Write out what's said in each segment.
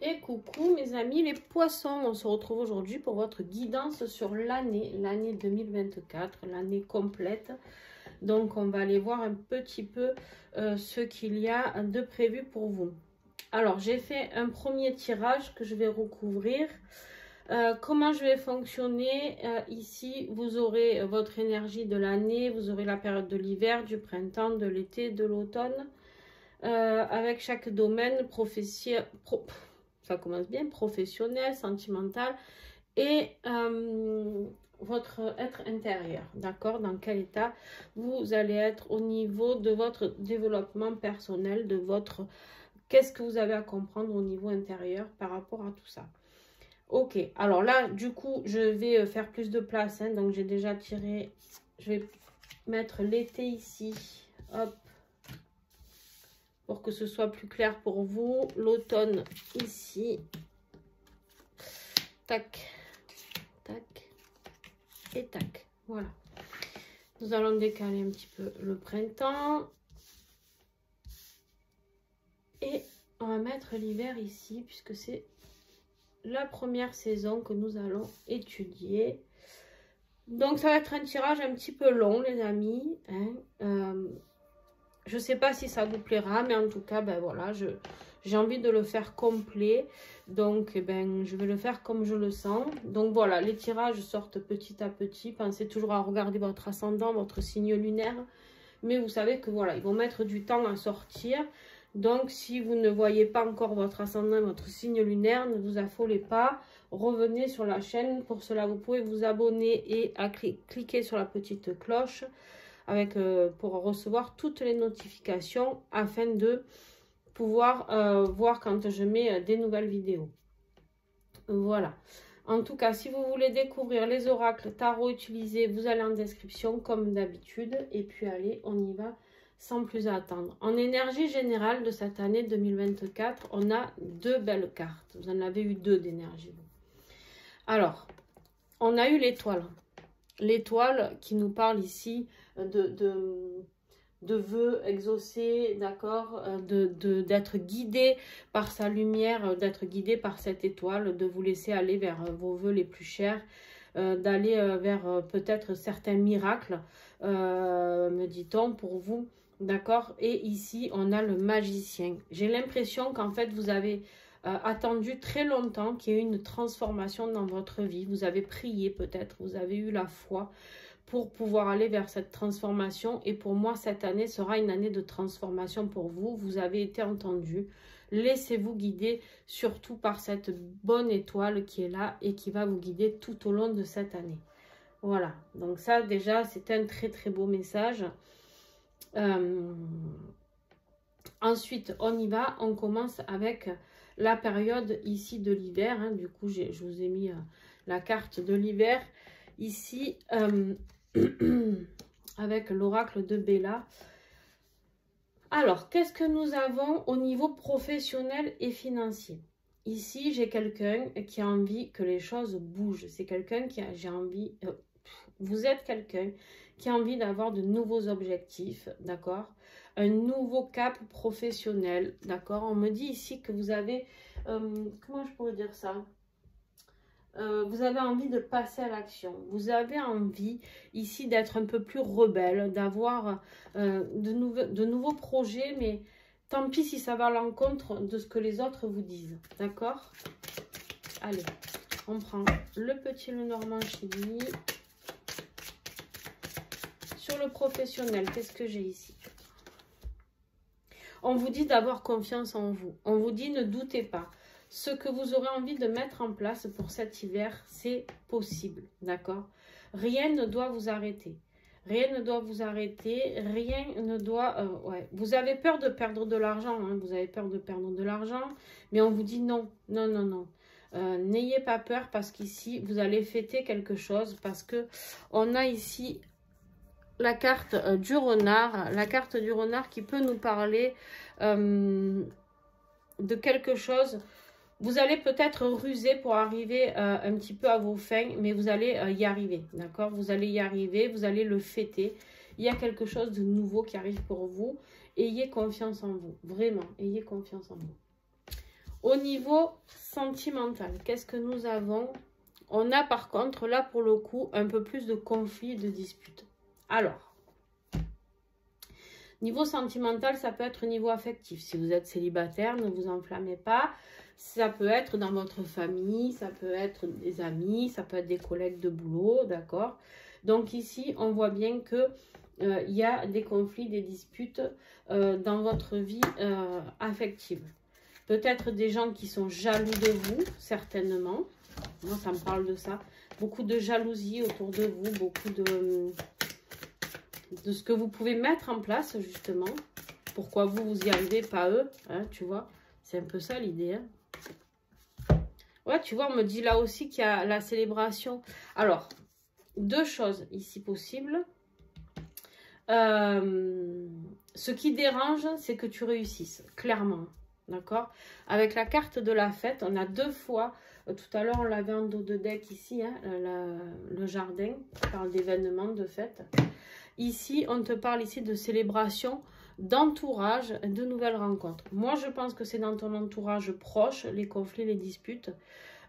Et coucou mes amis les poissons, on se retrouve aujourd'hui pour votre guidance sur l'année 2024, l'année complète. Donc on va aller voir un petit peu ce qu'il y a de prévu pour vous. Alors j'ai fait un premier tirage que je vais recouvrir. Comment je vais fonctionner ici, vous aurez votre énergie de l'année, vous aurez la période de l'hiver, du printemps, de l'été, de l'automne. Avec chaque domaine ça commence bien, professionnel, sentimental et votre être intérieur, d'accord? Dans quel état vous allez être au niveau de votre développement personnel, de votre... Qu'est-ce que vous avez à comprendre au niveau intérieur par rapport à tout ça? Ok, alors là, du coup, je vais faire plus de place, hein, donc j'ai déjà tiré, je vais mettre l'été ici, hop, pour que ce soit plus clair pour vous. L'automne ici. Tac, tac et tac. Voilà. Nous allons décaler un petit peu le printemps. Et on va mettre l'hiver ici, puisque c'est la première saison que nous allons étudier. Donc ça va être un tirage un petit peu long, les amis, hein. Je ne sais pas si ça vous plaira, mais en tout cas, ben voilà, j'ai envie de le faire complet. Donc, ben, je vais le faire comme je le sens. Donc voilà, les tirages sortent petit à petit. Pensez toujours à regarder votre ascendant, votre signe lunaire. Mais vous savez que voilà, ils vont mettre du temps à sortir. Donc, si vous ne voyez pas encore votre ascendant, votre signe lunaire, ne vous affolez pas. Revenez sur la chaîne. Pour cela, vous pouvez vous abonner et cliquer sur la petite cloche pour recevoir toutes les notifications afin de pouvoir voir quand je mets des nouvelles vidéos. Voilà. En tout cas, si vous voulez découvrir les oracles tarot utilisés, vous allez en description comme d'habitude. Et puis allez, on y va sans plus attendre. En énergie générale de cette année 2024, on a deux belles cartes. Vous en avez eu deux d'énergie. Alors, on a eu l'étoile. L'étoile qui nous parle ici de vœux exaucés, d'accord, d'être guidé par sa lumière, d'être guidé par cette étoile, de vous laisser aller vers vos vœux les plus chers, d'aller vers peut-être certains miracles, me dit-on, pour vous, d'accord. Et ici, on a le magicien. J'ai l'impression qu'en fait, vous avez attendu très longtemps qu'il y ait une transformation dans votre vie. Vous avez prié peut-être, vous avez eu la foi pour pouvoir aller vers cette transformation. Et pour moi, cette année sera une année de transformation pour vous. Vous avez été entendu. Laissez-vous guider surtout par cette bonne étoile qui est là et qui va vous guider tout au long de cette année. Voilà, donc ça déjà, c'est un très très beau message. Ensuite, on y va, on commence avec la période ici de l'hiver, hein. Du coup, je vous ai mis la carte de l'hiver ici avec l'oracle de Bella. Alors, qu'est-ce que nous avons au niveau professionnel et financier? Ici, j'ai quelqu'un qui a envie que les choses bougent. C'est quelqu'un qui a, j'ai envie, vous êtes quelqu'un qui a envie d'avoir de nouveaux objectifs, d'accord? Un nouveau cap professionnel, d'accord? On me dit ici que vous avez, comment je pourrais dire ça? Vous avez envie de passer à l'action. Vous avez envie ici d'être un peu plus rebelle, d'avoir de nouveaux projets, mais tant pis si ça va à l'encontre de ce que les autres vous disent, d'accord? Allez, on prend le petit Lenormand Chili. Sur le professionnel, qu'est-ce que j'ai ici? On vous dit d'avoir confiance en vous. On vous dit ne doutez pas. Ce que vous aurez envie de mettre en place pour cet hiver, c'est possible, d'accord? Rien ne doit vous arrêter. Rien ne doit vous arrêter. Rien ne doit... ouais. Vous avez peur de perdre de l'argent, hein, vous avez peur de perdre de l'argent, mais on vous dit non, non, non, non. N'ayez pas peur parce qu'ici, vous allez fêter quelque chose parce que on a ici... la carte du renard, qui peut nous parler de quelque chose. Vous allez peut-être ruser pour arriver un petit peu à vos fins, mais vous allez y arriver, d'accord? Vous allez y arriver, vous allez le fêter. Il y a quelque chose de nouveau qui arrive pour vous. Ayez confiance en vous, vraiment, ayez confiance en vous. Au Au niveau sentimental, qu'est-ce que nous avons? On a par contre, là pour le coup, un peu plus de conflits et de disputes. Alors, niveau sentimental, ça peut être niveau affectif. Si vous êtes célibataire, ne vous enflammez pas. Ça peut être dans votre famille, ça peut être des amis, ça peut être des collègues de boulot, d'accord? Donc ici, on voit bien que il y a des conflits, des disputes dans votre vie affective. Peut-être des gens qui sont jaloux de vous, certainement. Moi, ça me parle de ça. Beaucoup de jalousie autour de vous, beaucoup de ce que vous pouvez mettre en place, justement. Pourquoi vous y arrivez, pas eux, hein, tu vois. C'est un peu ça l'idée. Hein. Ouais, tu vois, on me dit là aussi qu'il y a la célébration. Alors, deux choses ici possibles. Ce qui dérange, c'est que tu réussisses, clairement. D'accord? Avec la carte de la fête, on a deux fois, tout à l'heure on l'avait en dos de deck ici, hein, le jardin, on parle d'événements, de fête. Ici, on te parle ici de célébration, d'entourage, de nouvelles rencontres. Moi, je pense que c'est dans ton entourage proche, les conflits, les disputes.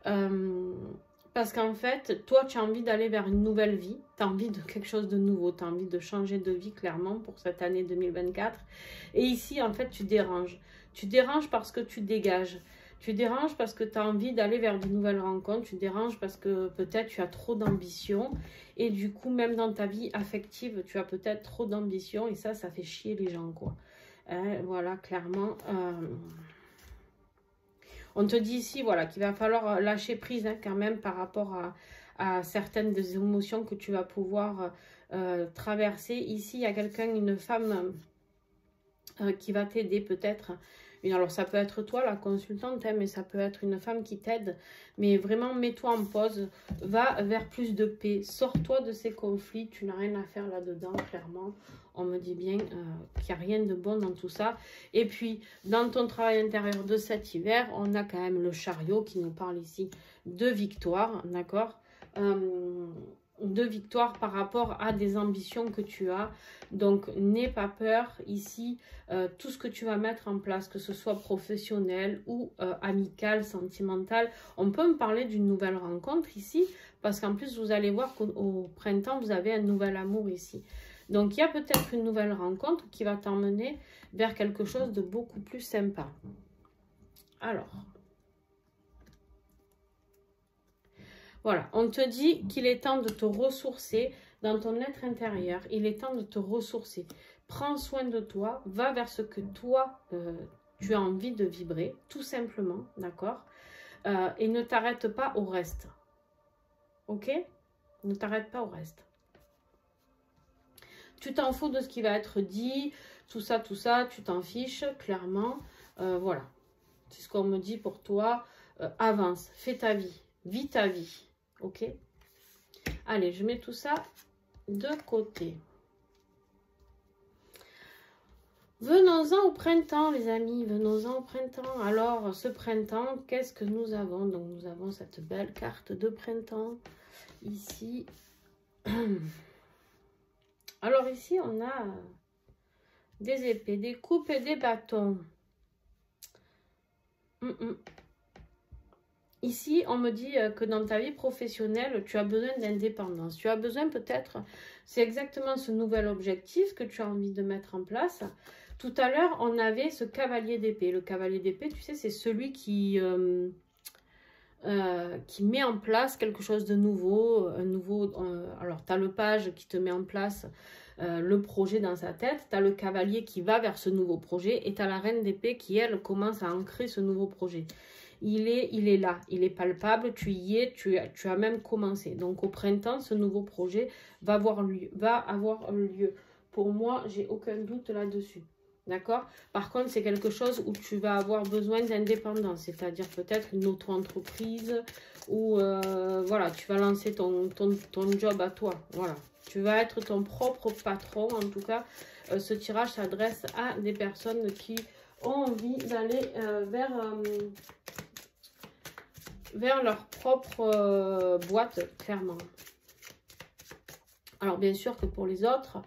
Parce qu'en fait, toi, tu as envie d'aller vers une nouvelle vie. Tu as envie de quelque chose de nouveau. Tu as envie de changer de vie, clairement, pour cette année 2024. Et ici, en fait, tu déranges. Tu déranges parce que tu dégages. Tu déranges parce que tu as envie d'aller vers de nouvelles rencontres. Tu déranges parce que peut-être tu as trop d'ambition. Et du coup, même dans ta vie affective, tu as peut-être trop d'ambition. Et ça fait chier les gens, quoi. Voilà, clairement. On te dit ici, voilà, qu'il va falloir lâcher prise, hein, quand même, par rapport à certaines des émotions que tu vas pouvoir traverser. Ici, il y a quelqu'un, une femme qui va t'aider peut-être. Alors, ça peut être toi, la consultante, hein, mais ça peut être une femme qui t'aide. Mais vraiment, mets-toi en pause. Va vers plus de paix. Sors-toi de ces conflits. Tu n'as rien à faire là-dedans, clairement. On me dit bien qu'il n'y a rien de bon dans tout ça. Et puis, dans ton travail intérieur de cet hiver, on a quand même le chariot qui nous parle ici de victoire, d'accord? De victoire par rapport à des ambitions que tu as. Donc, n'aie pas peur ici. Tout ce que tu vas mettre en place, que ce soit professionnel ou amical, sentimental. On peut me parler d'une nouvelle rencontre ici, parce qu'en plus, vous allez voir qu'au printemps, vous avez un nouvel amour ici. Donc, il y a peut-être une nouvelle rencontre qui va t'emmener vers quelque chose de beaucoup plus sympa. Alors, voilà, on te dit qu'il est temps de te ressourcer dans ton être intérieur. Il est temps de te ressourcer. Prends soin de toi, va vers ce que toi, tu as envie de vibrer, tout simplement, d'accord? Et ne t'arrête pas au reste. Ok? Ne t'arrête pas au reste. Tu t'en fous de ce qui va être dit, tout ça, tu t'en fiches, clairement. Voilà, c'est ce qu'on me dit pour toi. Avance, fais ta vie, vis ta vie. Ok? Allez, je mets tout ça de côté. Venons-en au printemps, les amis. Venons-en au printemps. Alors, ce printemps, qu'est-ce que nous avons? Donc, nous avons cette belle carte de printemps. Ici. Alors, ici, on a des épées, des coupes et des bâtons. Ici, on me dit que dans ta vie professionnelle, tu as besoin d'indépendance. Tu as besoin peut-être, c'est exactement ce nouvel objectif que tu as envie de mettre en place. Tout à l'heure, on avait ce cavalier d'épée. Le cavalier d'épée, tu sais, c'est celui qui met en place quelque chose de nouveau. Alors, tu as le page qui te met en place le projet dans sa tête. Tu as le cavalier qui va vers ce nouveau projet. Et tu as la reine d'épée qui, elle, commence à ancrer ce nouveau projet. Il est là, il est palpable, tu y es, tu as même commencé. Donc au printemps, ce nouveau projet va avoir lieu. Pour moi, j'ai aucun doute là-dessus. D'accord? Par contre, c'est quelque chose où tu vas avoir besoin d'indépendance, c'est-à-dire peut-être une auto-entreprise ou voilà, tu vas lancer ton job à toi. Voilà, tu vas être ton propre patron. En tout cas, ce tirage s'adresse à des personnes qui ont envie d'aller vers leur propre boîte, clairement. Alors, bien sûr que pour les autres,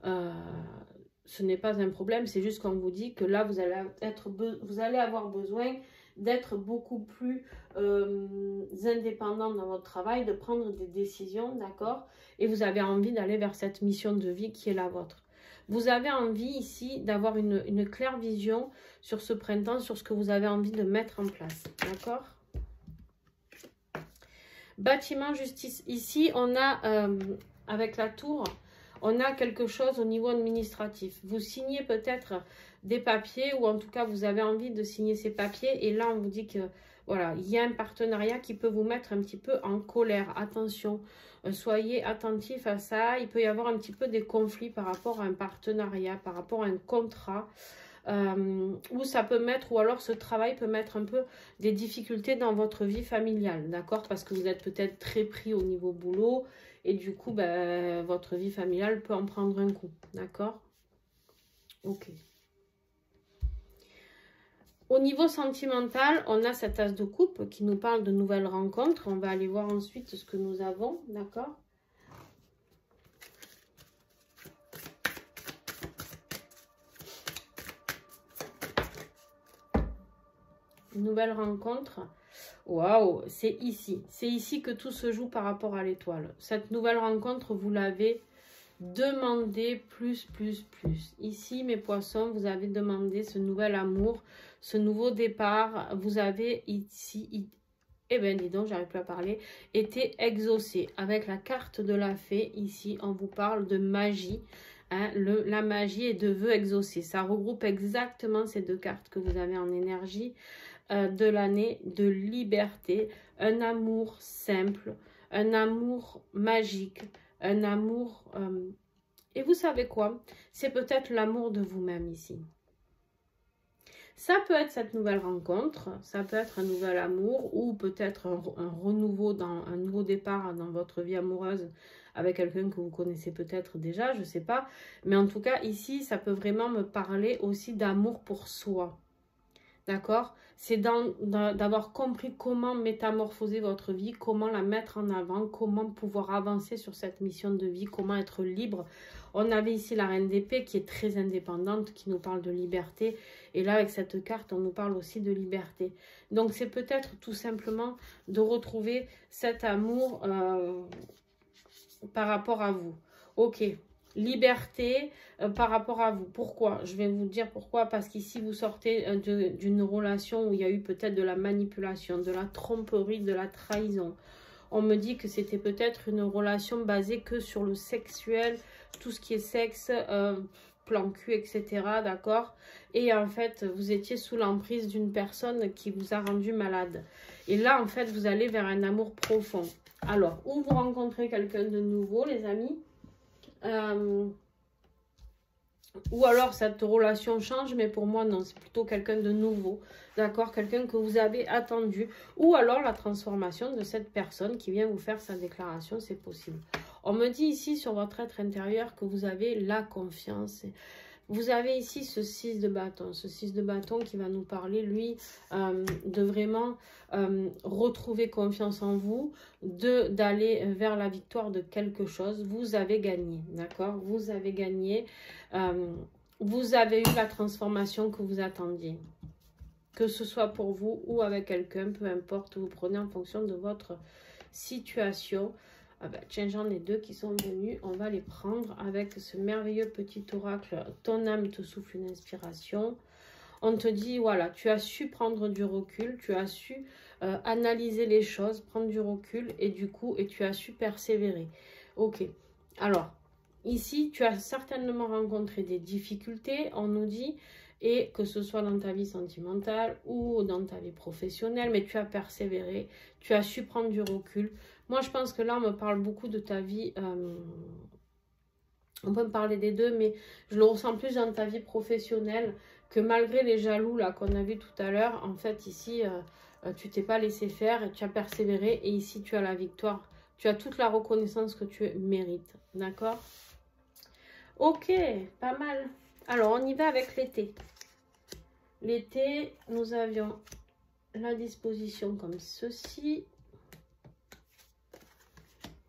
ce n'est pas un problème. C'est juste qu'on vous dit que là, vous allez avoir besoin d'être beaucoup plus indépendant dans votre travail, de prendre des décisions, d'accord? Et vous avez envie d'aller vers cette mission de vie qui est la vôtre. Vous avez envie ici d'avoir une claire vision sur ce printemps, sur ce que vous avez envie de mettre en place, d'accord? Bâtiment justice. Ici, on a, avec la tour, on a quelque chose au niveau administratif. Vous signez peut-être des papiers ou en tout cas, vous avez envie de signer ces papiers. Et là, on vous dit que, voilà, il y a un partenariat qui peut vous mettre un petit peu en colère. Attention, soyez attentifs à ça. Il peut y avoir un petit peu des conflits par rapport à un partenariat, par rapport à un contrat. Où ça peut mettre, ou alors ce travail peut mettre un peu des difficultés dans votre vie familiale, d'accord? Parce que vous êtes peut-être très pris au niveau boulot et du coup, ben, votre vie familiale peut en prendre un coup, d'accord? Ok. Au niveau sentimental, on a cet as de coupe qui nous parle de nouvelles rencontres. On va aller voir ensuite ce que nous avons, d'accord? Nouvelle rencontre. Waouh, c'est ici. C'est ici que tout se joue par rapport à l'étoile. Cette nouvelle rencontre, vous l'avez demandé plus. Ici, mes poissons, vous avez demandé ce nouvel amour, ce nouveau départ. Vous avez ici, eh bien, dis donc, j'arrive plus à parler, été exaucé. Avec la carte de la fée, ici, on vous parle de magie. Hein, la magie est de vœux exaucés. Ça regroupe exactement ces deux cartes que vous avez en énergie. De l'année de liberté, un amour simple, un amour magique, un amour... et vous savez quoi? C'est peut-être l'amour de vous-même ici. Ça peut être cette nouvelle rencontre, ça peut être un nouvel amour ou peut-être un renouveau, un nouveau départ dans votre vie amoureuse avec quelqu'un que vous connaissez peut-être déjà, je ne sais pas. Mais en tout cas, ici, ça peut vraiment me parler aussi d'amour pour soi. D'accord? C'est d'avoir compris comment métamorphoser votre vie, comment la mettre en avant, comment pouvoir avancer sur cette mission de vie, comment être libre. On avait ici la reine d'épée qui est très indépendante, qui nous parle de liberté. Et là, avec cette carte, on nous parle aussi de liberté. Donc, c'est peut-être tout simplement de retrouver cet amour par rapport à vous. Ok. Liberté par rapport à vous. Pourquoi? Je vais vous dire pourquoi. Parce qu'ici, vous sortez d'une relation où il y a eu peut-être de la manipulation, de la tromperie, de la trahison. On me dit que c'était peut-être une relation basée que sur le sexuel, tout ce qui est sexe, plan cul, etc. D'accord? Et en fait, vous étiez sous l'emprise d'une personne qui vous a rendu malade. Et là, en fait, vous allez vers un amour profond. Alors, où vous rencontrez quelqu'un de nouveau, les amis? Ou alors cette relation change, mais pour moi non, c'est plutôt quelqu'un de nouveau, d'accord, quelqu'un que vous avez attendu, ou alors la transformation de cette personne qui vient vous faire sa déclaration, c'est possible. On me dit ici sur votre être intérieur que vous avez la confiance. Vous avez ici ce 6 de bâton qui va nous parler, lui, de vraiment retrouver confiance en vous, d'aller vers la victoire de quelque chose. Vous avez gagné, d'accord? Vous avez gagné. Vous avez eu la transformation que vous attendiez. Que ce soit pour vous ou avec quelqu'un, peu importe, vous prenez en fonction de votre situation. Ah ben, tiens, j'en ai deux qui sont venus. On va les prendre avec ce merveilleux petit oracle. Ton âme te souffle une inspiration. On te dit, voilà, tu as su prendre du recul. Tu as su analyser les choses, prendre du recul. Et du coup, tu as su persévérer. Ok. Alors, ici, tu as certainement rencontré des difficultés, on nous dit. Et que ce soit dans ta vie sentimentale ou dans ta vie professionnelle. Mais tu as persévéré. Tu as su prendre du recul. Moi, je pense que là, on me parle beaucoup de ta vie. On peut me parler des deux, mais je le ressens plus dans ta vie professionnelle que malgré les jaloux là qu'on a vu tout à l'heure. En fait, ici, tu t'es pas laissé faire, tu as persévéré et ici, tu as la victoire. Tu as toute la reconnaissance que tu mérites. D'accord? Ok, pas mal. Alors, on y va avec l'été. L'été, nous avions la disposition comme ceci.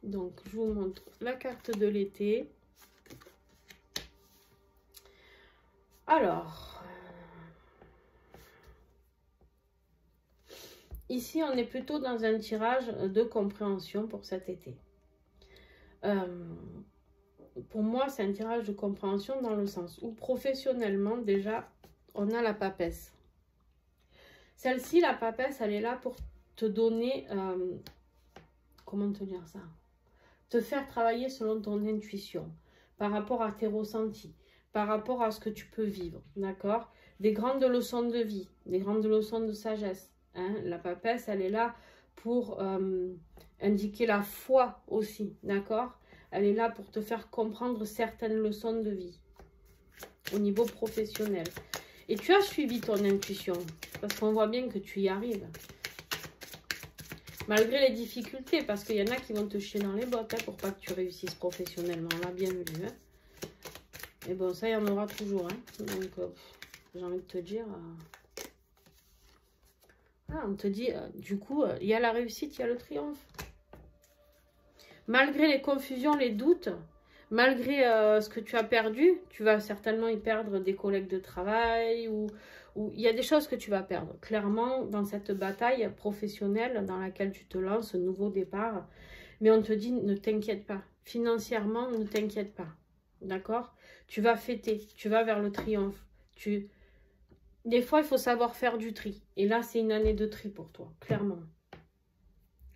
Donc, je vous montre la carte de l'été. Alors, ici, on est plutôt dans un tirage de compréhension pour cet été. Pour moi, c'est un tirage de compréhension dans le sens où professionnellement, déjà, on a la papesse. Celle-ci, la papesse, elle est là pour te donner, comment te dire ça? Te faire travailler selon ton intuition, par rapport à tes ressentis, par rapport à ce que tu peux vivre, d'accord? Des grandes leçons de vie, des grandes leçons de sagesse. Hein? La papesse, elle est là pour indiquer la foi aussi, d'accord? Elle est là pour te faire comprendre certaines leçons de vie au niveau professionnel. Et tu as suivi ton intuition, parce qu'on voit bien que tu y arrives. Malgré les difficultés, parce qu'il y en a qui vont te chier dans les bottes hein, pour pas que tu réussisses professionnellement. On l'a bien vu. Hein. Et bon, ça, il y en aura toujours. Hein. Donc, j'ai envie de te dire... on te dit, du coup, il y a la réussite, il y a le triomphe. Malgré les confusions, les doutes, malgré ce que tu as perdu, tu vas certainement y perdre des collègues de travail ou il y a des choses que tu vas perdre. Clairement, dans cette bataille professionnelle dans laquelle tu te lances, ce nouveau départ, mais on te dit, ne t'inquiète pas. Financièrement, ne t'inquiète pas. D'accord? Tu vas fêter, tu vas vers le triomphe. Des fois, il faut savoir faire du tri. Et là, c'est une année de tri pour toi, clairement.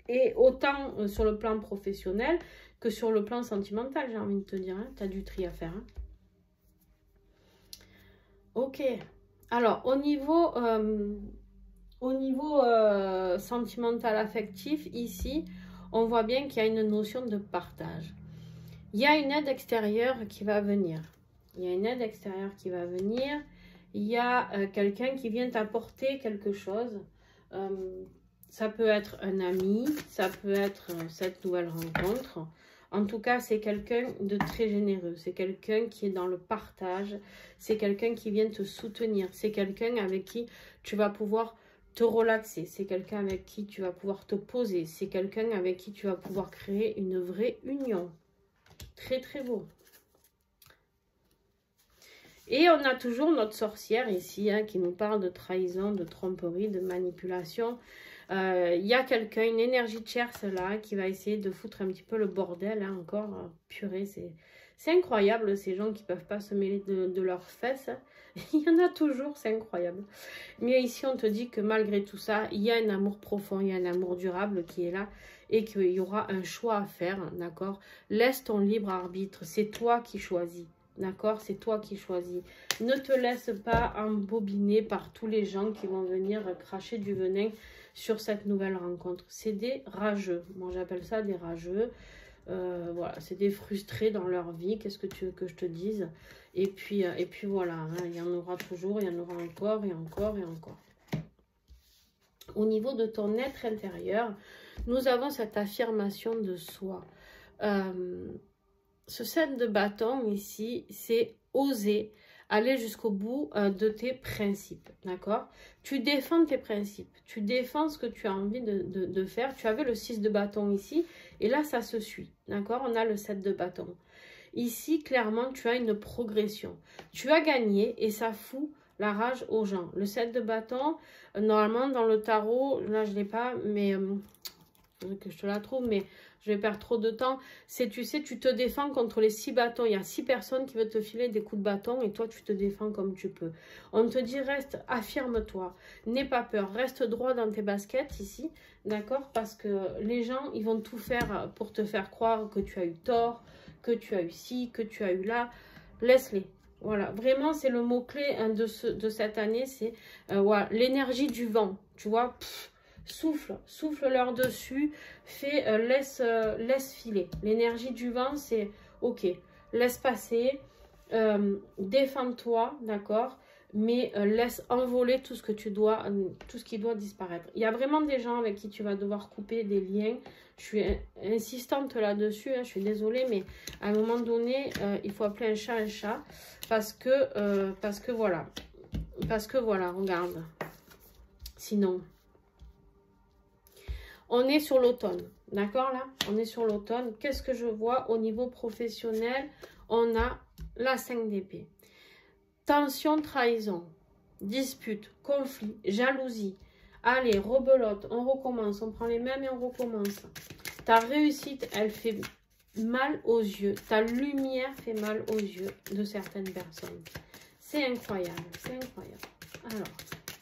Et autant sur le plan professionnel que sur le plan sentimental, j'ai envie de te dire. Hein, tu as du tri à faire. Hein. Ok. Alors, au niveau sentimental affectif, ici, on voit bien qu'il y a une notion de partage. Il y a une aide extérieure qui va venir. Il y a une aide extérieure qui va venir. Il y a quelqu'un qui vient t'apporter quelque chose. Ça peut être un ami, ça peut être cette nouvelle rencontre. En tout cas, c'est quelqu'un de très généreux. C'est quelqu'un qui est dans le partage. C'est quelqu'un qui vient te soutenir. C'est quelqu'un avec qui tu vas pouvoir te relaxer. C'est quelqu'un avec qui tu vas pouvoir te poser. C'est quelqu'un avec qui tu vas pouvoir créer une vraie union. Très, très beau. Et on a toujours notre sorcière ici, hein, qui nous parle de trahison, de tromperie, de manipulation. Il y a quelqu'un, une énergie tierce là, qui va essayer de foutre un petit peu le bordel, hein, encore. Purée, c'est incroyable, ces gens qui ne peuvent pas se mêler de leurs fesses. Il y en a toujours, c'est incroyable. Mais ici, on te dit que malgré tout ça, il y a un amour profond, il y a un amour durable qui est là. Et qu'il y aura un choix à faire, d'accord? Laisse ton libre arbitre, c'est toi qui choisis. D'accord? C'est toi qui choisis. Ne te laisse pas embobiner par tous les gens qui vont venir cracher du venin sur cette nouvelle rencontre. C'est des rageux. Moi, j'appelle ça des rageux. Voilà, c'est des frustrés dans leur vie. Qu'est-ce que tu veux que je te dise? Et puis voilà, hein, il y en aura toujours, il y en aura encore et encore et encore. Au niveau de ton être intérieur, nous avons cette affirmation de soi. Ce 7 de bâton ici, c'est oser aller jusqu'au bout de tes principes, d'accord? Tu défends tes principes, tu défends ce que tu as envie de faire. Tu avais le 6 de bâton ici, et là, ça se suit, d'accord? On a le 7 de bâton. Ici, clairement, tu as une progression. Tu as gagné, et ça fout la rage aux gens. Le 7 de bâton, normalement, dans le tarot, là, je ne l'ai pas, mais... que je te la trouve, mais je vais perdre trop de temps. C'est, tu sais, tu te défends contre les 6 bâtons. Il y a 6 personnes qui veulent te filer des coups de bâton et toi, tu te défends comme tu peux. On te dit, reste, affirme-toi. N'aie pas peur. Reste droit dans tes baskets ici, d'accord? Parce que les gens, ils vont tout faire pour te faire croire que tu as eu tort, que tu as eu ci, que tu as eu là. Laisse-les. Voilà, vraiment, c'est le mot-clé hein, de cette année. C'est voilà, l'énergie du vent. Tu vois, souffle leur dessus, laisse filer. L'énergie du vent, c'est ok, laisse passer, défends-toi, d'accord, mais laisse envoler tout ce que tu dois, tout ce qui doit disparaître. Il y a vraiment des gens avec qui tu vas devoir couper des liens. Je suis insistante là-dessus, hein, je suis désolée, mais à un moment donné, il faut appeler un chat, parce que voilà, regarde, sinon... On est sur l'automne, d'accord là? On est sur l'automne. Qu'est-ce que je vois au niveau professionnel? On a la 5 d'épée. Tension, trahison, dispute, conflit, jalousie, Allez, rebelote, on recommence. On prend les mêmes et on recommence. Ta réussite, elle fait mal aux yeux. Ta lumière fait mal aux yeux de certaines personnes. C'est incroyable, c'est incroyable. Alors,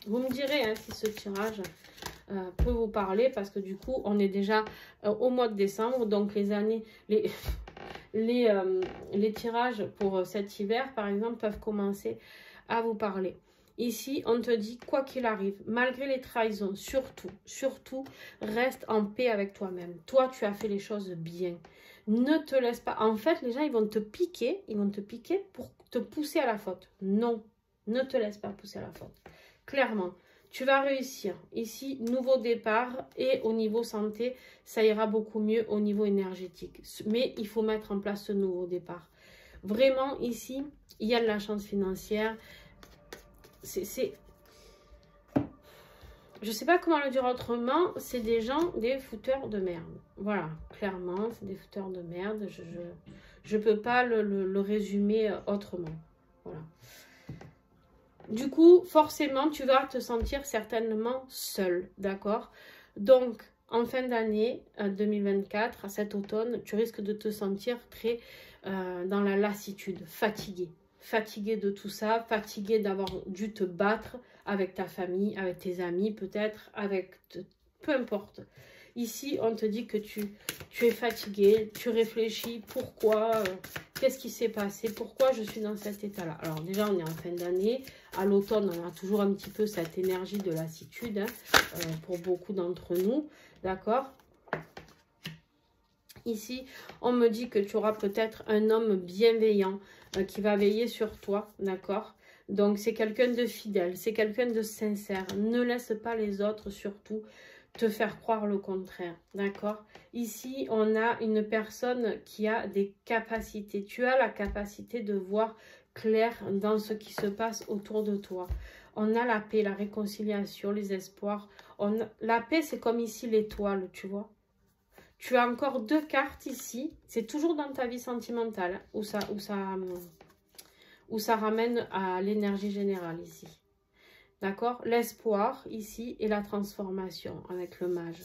vous me direz hein, si ce tirage peut vous parler, parce que du coup, on est déjà au mois de décembre. Donc, les tirages pour cet hiver, par exemple, peuvent commencer à vous parler. Ici, on te dit, quoi qu'il arrive, malgré les trahisons, surtout, reste en paix avec toi-même. Toi, tu as fait les choses bien. Ne te laisse pas. En fait, les gens, ils vont te piquer pour te pousser à la faute. Non, ne te laisse pas pousser à la faute. Clairement, tu vas réussir. Ici, nouveau départ et au niveau santé, ça ira beaucoup mieux au niveau énergétique. Mais il faut mettre en place ce nouveau départ. Vraiment, ici, il y a de la chance financière. Je sais pas comment le dire autrement, c'est des gens, des fouteurs de merde. Voilà, clairement, c'est des fouteurs de merde. Je peux pas le résumer autrement. Voilà. Du coup, forcément, tu vas te sentir certainement seul, d'accord? Donc, en fin d'année 2024, à cet automne, tu risques de te sentir très dans la lassitude, fatigué. Fatigué de tout ça, fatigué d'avoir dû te battre avec ta famille, avec tes amis peut-être, peu importe. Ici, on te dit que tu es fatigué, tu réfléchis, pourquoi, qu'est-ce qui s'est passé, pourquoi je suis dans cet état-là. Alors déjà, on est en fin d'année, à l'automne, on a toujours un petit peu cette énergie de lassitude hein, pour beaucoup d'entre nous, d'accord? Ici, on me dit que tu auras peut-être un homme bienveillant qui va veiller sur toi, d'accord? Donc, c'est quelqu'un de fidèle, c'est quelqu'un de sincère. Ne laisse pas les autres, surtout, te faire croire le contraire, d'accord? Ici, on a une personne qui a des capacités. Tu as la capacité de voir clair dans ce qui se passe autour de toi. On a la paix, la réconciliation, les espoirs. La paix, c'est comme ici l'étoile, tu vois? Tu as encore deux cartes ici. C'est toujours dans ta vie sentimentale où ça ramène à l'énergie générale ici. D'accord? L'espoir ici et la transformation avec le mage.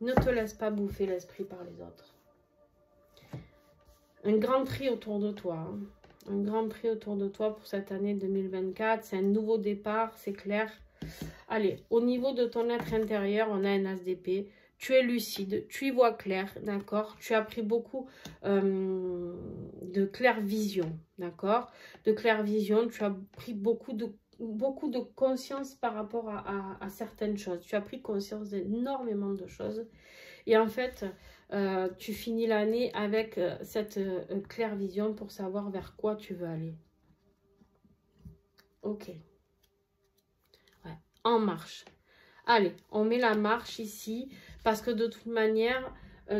Ne te laisse pas bouffer l'esprit par les autres. Un grand tri autour de toi. Hein. Un grand tri autour de toi pour cette année 2024. C'est un nouveau départ, c'est clair. Allez, au niveau de ton être intérieur, on a un as d'épée. Tu es lucide, tu y vois clair, d'accord? Tu as pris beaucoup de claire vision, d'accord? De claire vision, tu as pris beaucoup de conscience par rapport à certaines choses. Tu as pris conscience d'énormément de choses. Et en fait, tu finis l'année avec cette claire vision pour savoir vers quoi tu veux aller. Ok. Ouais, en marche. Allez, on met la marche ici, parce que de toute manière,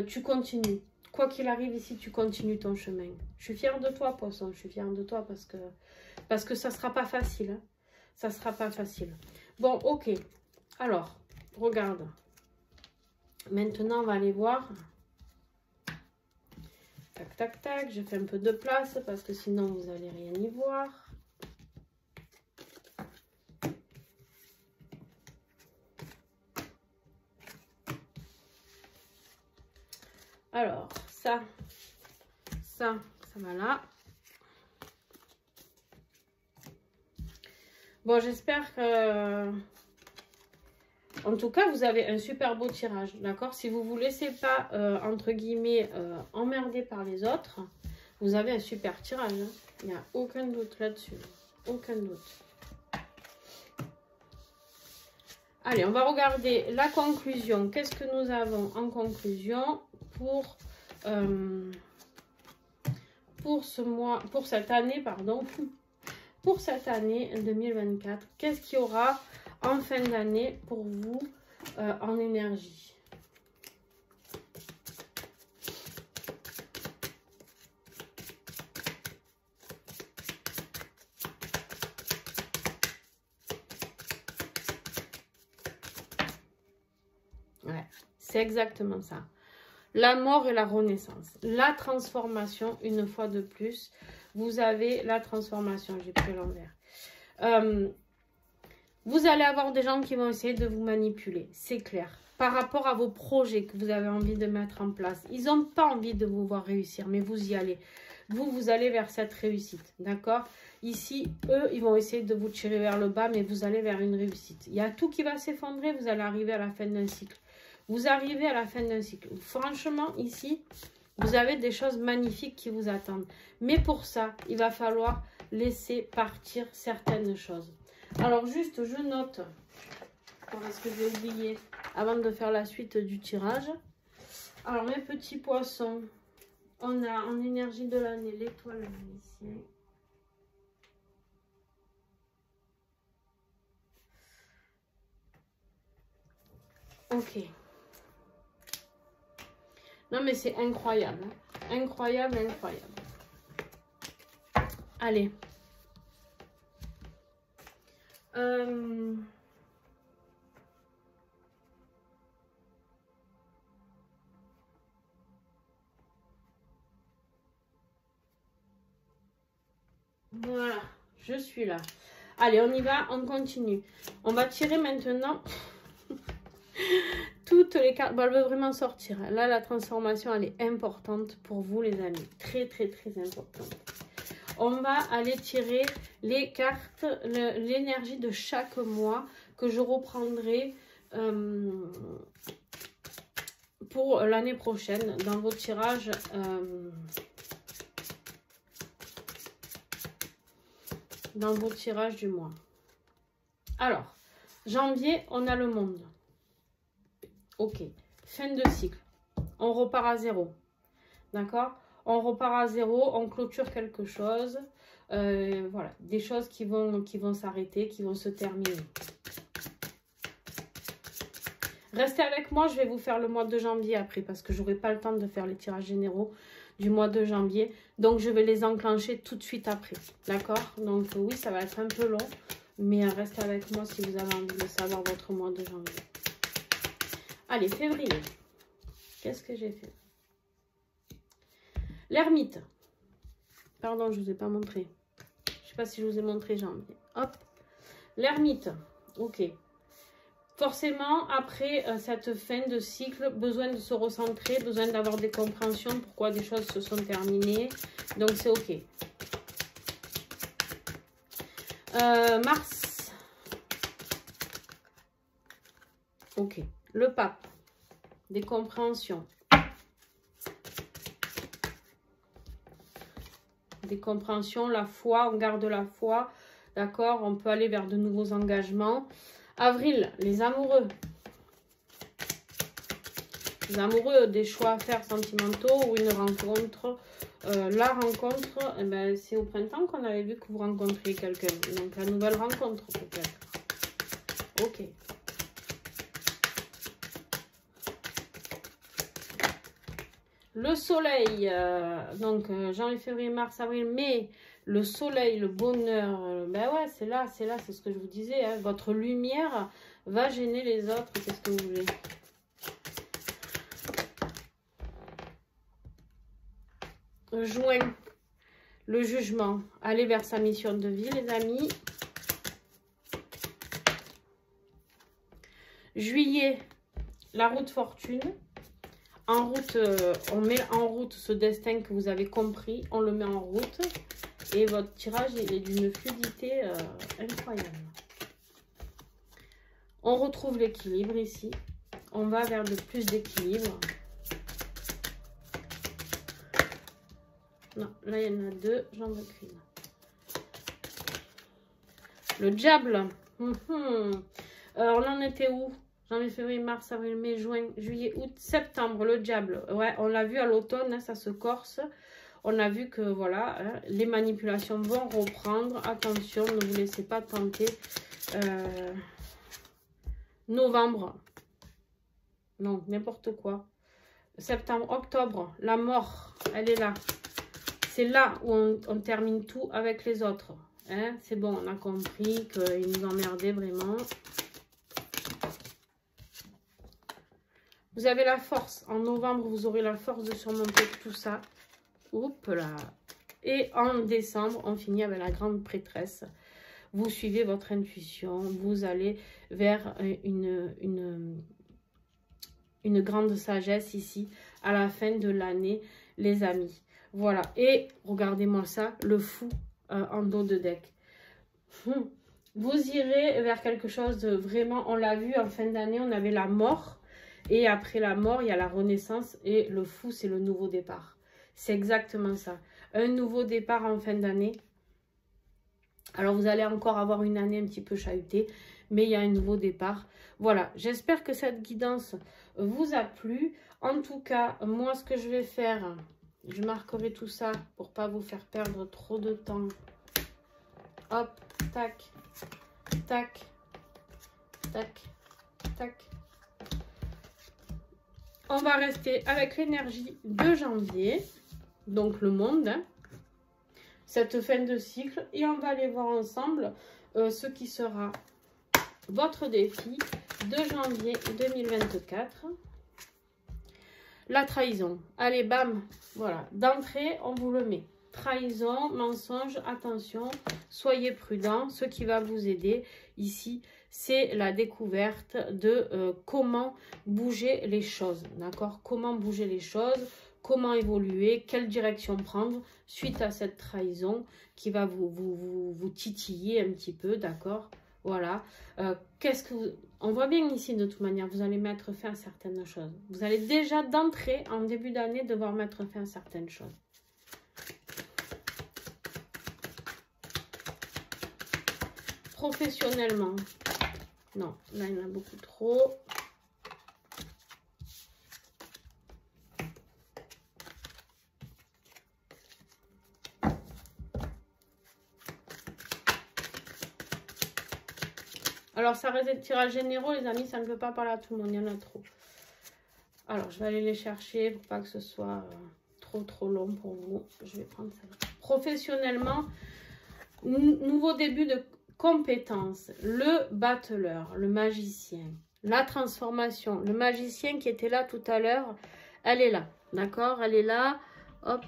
tu continues. Quoi qu'il arrive ici, tu continues ton chemin. Je suis fière de toi, poisson. Je suis fière de toi parce que ça ne sera pas facile. Hein. Ça ne sera pas facile. Bon, ok. Alors, regarde. Maintenant, on va aller voir. Tac, tac, tac. Je fais un peu de place parce que sinon, vous n'allez rien y voir. Alors, ça va là. Bon, j'espère que... En tout cas, vous avez un super beau tirage, d'accord? Si vous ne vous laissez pas, entre guillemets, emmerder par les autres, vous avez un super tirage. Hein. Il n'y a aucun doute là-dessus. Aucun doute. Allez, on va regarder la conclusion. Qu'est-ce que nous avons en conclusion pour ce mois, pour cette année, pardon, pour cette année 2024. Qu'est-ce qu'il y aura en fin d'année pour vous en énergie? Ouais, c'est exactement ça. La mort et la renaissance. La transformation, une fois de plus. Vous avez la transformation. J'ai pris l'envers. Vous allez avoir des gens qui vont essayer de vous manipuler, c'est clair. Par rapport à vos projets que vous avez envie de mettre en place. Ils n'ont pas envie de vous voir réussir, mais vous y allez. Vous allez vers cette réussite, d'accord? Ici, eux, ils vont essayer de vous tirer vers le bas, mais vous allez vers une réussite. Il y a tout qui va s'effondrer, vous allez arriver à la fin d'un cycle. Vous arrivez à la fin d'un cycle. Franchement, ici, vous avez des choses magnifiques qui vous attendent. Mais pour ça, il va falloir laisser partir certaines choses. Alors, juste, je note, parce que j'ai oublié, avant de faire la suite du tirage. Alors, mes petits poissons, on a en énergie de l'année l'étoile magicien. Ok. Non, mais c'est incroyable. Hein. Incroyable, incroyable. Allez. Voilà, je suis là. Allez, on y va, on continue. On va tirer maintenant toutes les cartes. Bon, elle veut vraiment sortir. Là, la transformation, elle est importante pour vous, les amis. Très, très, très importante. On va aller tirer les cartes, l'énergie de chaque mois que je reprendrai pour l'année prochaine dans vos tirages. Dans vos tirages du mois. Alors, janvier, on a le monde. Ok. Fin de cycle. On repart à zéro. D'accord? On repart à zéro, on clôture quelque chose. Voilà. Des choses qui vont s'arrêter, qui vont se terminer. Restez avec moi, je vais vous faire le mois de janvier après parce que j'aurai pas le temps de faire les tirages généraux du mois de janvier. Donc, je vais les enclencher tout de suite après. D'accord? Donc, oui, ça va être un peu long. Mais restez avec moi si vous avez envie de savoir votre mois de janvier. Allez, février. Qu'est-ce que j'ai fait? L'ermite. Pardon, je ne vous ai pas montré. Je ne sais pas si je vous ai montré janvier. Hop. L'ermite. Ok. Forcément, après cette fin de cycle, besoin de se recentrer, besoin d'avoir des compréhensions, pourquoi des choses se sont terminées. Donc, c'est ok. Mars. Ok. Le pape. Des compréhensions. Des compréhensions, la foi, on garde la foi. D'accord, on peut aller vers de nouveaux engagements. Avril, les amoureux. Les amoureux, des choix à faire sentimentaux ou une rencontre. La rencontre, eh ben, c'est au printemps qu'on avait vu que vous rencontriez quelqu'un. Donc, la nouvelle rencontre, peut-être. Ok. Le soleil, donc janvier, février, mars, avril, mai. Le soleil, le bonheur, ben ouais, c'est là, c'est ce que je vous disais. Hein, votre lumière va gêner les autres, qu'est-ce que vous voulez? Juin, le jugement. Aller vers sa mission de vie, les amis. Juillet, la route fortune. En route, on met en route ce destin que vous avez compris. On le met en route. Et votre tirage, il est d'une fluidité incroyable. On retrouve l'équilibre ici. On va vers de plus d'équilibre. Non, là, il y en a deux. J'en veux qu'une. Le diable. On en était où? Janvier, février, mars, avril, mai, juin, juillet, août, septembre. Le diable. Ouais, on l'a vu à l'automne, hein, ça se corse. On a vu que, voilà, hein, les manipulations vont reprendre. Attention, ne vous laissez pas tenter. Novembre. Non, n'importe quoi. Septembre, octobre, la mort, elle est là. C'est là où on termine tout avec les autres. Hein. C'est bon, on a compris qu'ils nous emmerdaient vraiment. Vous avez la force. En novembre, vous aurez la force de surmonter tout ça. Oups là. Et en décembre, on finit avec la grande prêtresse. vous suivez votre intuition, vous allez vers une grande sagesse ici, à la fin de l'année, les amis. Voilà, et regardez-moi ça, le fou en dos de deck. Vous irez vers quelque chose de vraiment, on l'a vu en fin d'année, on avait la mort. Et après la mort, il y a la renaissance. Et le fou, c'est le nouveau départ. C'est exactement ça. Un nouveau départ en fin d'année. Alors, vous allez encore avoir une année un petit peu chahutée. Mais il y a un nouveau départ. Voilà, j'espère que cette guidance vous a plu. En tout cas, moi, ce que je vais faire, je marquerai tout ça pour ne pas vous faire perdre trop de temps. Hop, tac, tac, tac, tac. On va rester avec l'énergie de janvier, donc le monde, hein, cette fin de cycle. Et on va aller voir ensemble ce qui sera votre défi de janvier 2024. La trahison. Allez, bam, voilà. D'entrée, on vous le met. Trahison, mensonge, attention, soyez prudents. Ce qui va vous aider ici, c'est la découverte de comment bouger les choses, d'accord? Comment bouger les choses, comment évoluer, quelle direction prendre suite à cette trahison qui va vous titiller un petit peu, d'accord? Voilà. Qu'est-ce que vous... On voit bien ici, de toute manière, vous allez mettre fin à certaines choses. Vous allez déjà d'entrée, en début d'année, devoir mettre fin à certaines choses. Professionnellement, non, là il y en a beaucoup trop. Alors ça reste des tirages généraux, les amis, ça ne peut pas parler à tout le monde, il y en a trop. Alors je vais aller les chercher pour pas que ce soit trop long pour vous. Je vais prendre ça. Professionnellement, nouveau début de compétences, le battleur, le magicien, la transformation, le magicien qui était là tout à l'heure, elle est là, d'accord, elle est là, hop,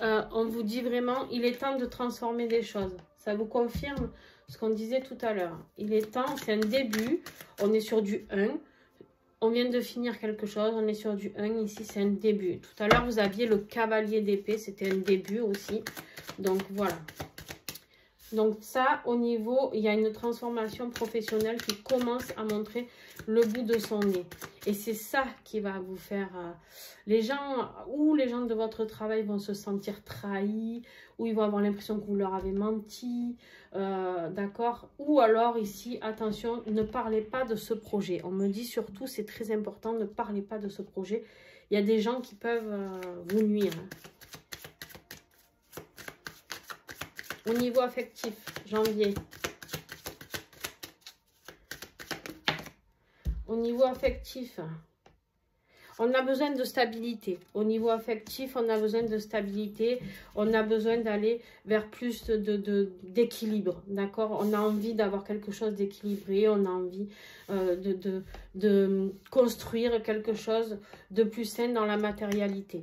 on vous dit vraiment, il est temps de transformer des choses, ça vous confirme ce qu'on disait tout à l'heure, il est temps, c'est un début, on est sur du 1, on vient de finir quelque chose, on est sur du 1, ici c'est un début, tout à l'heure vous aviez le cavalier d'épée, c'était un début aussi, donc voilà. Donc ça, au niveau, il y a une transformation professionnelle qui commence à montrer le bout de son nez. Et c'est ça qui va vous faire... les gens de votre travail vont se sentir trahis, ou ils vont avoir l'impression que vous leur avez menti, d'accord? Ou alors ici, attention, ne parlez pas de ce projet. On me dit surtout, c'est très important, ne parlez pas de ce projet. Il y a des gens qui peuvent vous nuire. Au niveau affectif, janvier. Au niveau affectif, on a besoin de stabilité. Au niveau affectif, on a besoin de stabilité. On a besoin d'aller vers plus d'équilibre. D'accord? On a envie d'avoir quelque chose d'équilibré. On a envie de construire quelque chose de plus sain dans la matérialité.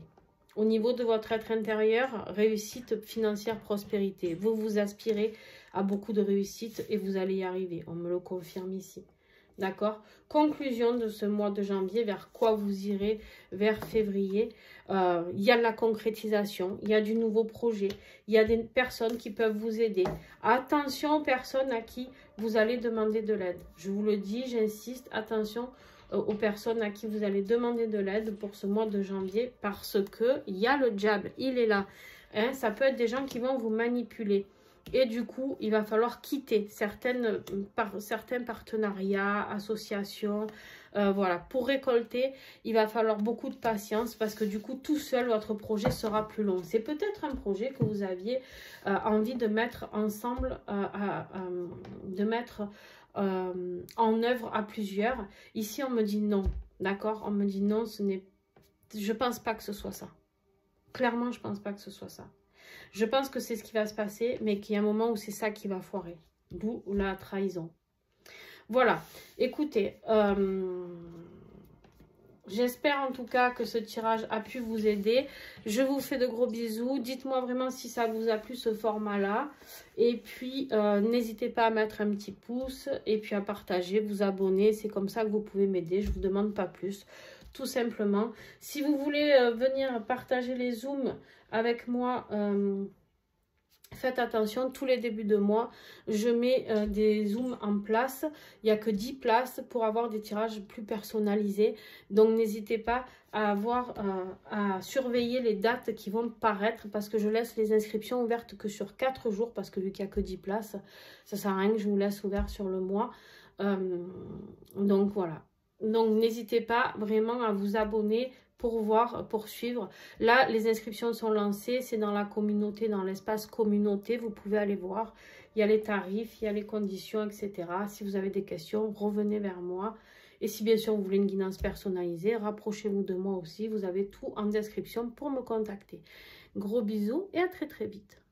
Au niveau de votre être intérieur, réussite financière, prospérité. Vous vous aspirez à beaucoup de réussite et vous allez y arriver. On me le confirme ici. D'accord? Conclusion de ce mois de janvier, vers quoi vous irez vers février. Il y a de la concrétisation, il y a du nouveau projet, il y a des personnes qui peuvent vous aider. Attention aux personnes à qui vous allez demander de l'aide. Je vous le dis, j'insiste, attention aux personnes à qui vous allez demander de l'aide pour ce mois de janvier parce que il y a le diable, il est là. Hein, ça peut être des gens qui vont vous manipuler. Et du coup, il va falloir quitter certains partenariats, associations. Voilà, pour récolter, il va falloir beaucoup de patience parce que du coup, tout seul, votre projet sera plus long. C'est peut-être un projet que vous aviez envie de mettre ensemble, de mettre en œuvre à plusieurs. Ici, on me dit non, d'accord? On me dit non, je pense pas que ce soit ça. Clairement, je pense pas que ce soit ça. Je pense que c'est ce qui va se passer, mais qu'il y a un moment où c'est ça qui va foirer. D'où la trahison. Voilà. Écoutez, J'espère en tout cas que ce tirage a pu vous aider. Je vous fais de gros bisous. Dites-moi vraiment si ça vous a plu ce format-là. Et puis, n'hésitez pas à mettre un petit pouce et puis à partager, vous abonner. C'est comme ça que vous pouvez m'aider. Je ne vous demande pas plus. Tout simplement. Si vous voulez venir partager les zooms avec moi... faites attention, tous les débuts de mois, je mets des zooms en place. Il n'y a que 10 places pour avoir des tirages plus personnalisés. Donc, n'hésitez pas à surveiller les dates qui vont paraître parce que je laisse les inscriptions ouvertes que sur 4 jours parce que vu qu'il n'y a que 10 places, ça ne sert à rien que je vous laisse ouvert sur le mois. Donc, voilà. Donc, n'hésitez pas vraiment à vous abonner pour voir, pour suivre. Là, les inscriptions sont lancées. C'est dans la communauté, dans l'espace communauté. Vous pouvez aller voir. Il y a les tarifs, il y a les conditions, etc. Si vous avez des questions, revenez vers moi. Et si bien sûr vous voulez une guidance personnalisée, rapprochez-vous de moi aussi. Vous avez tout en description pour me contacter. Gros bisous et à très très vite.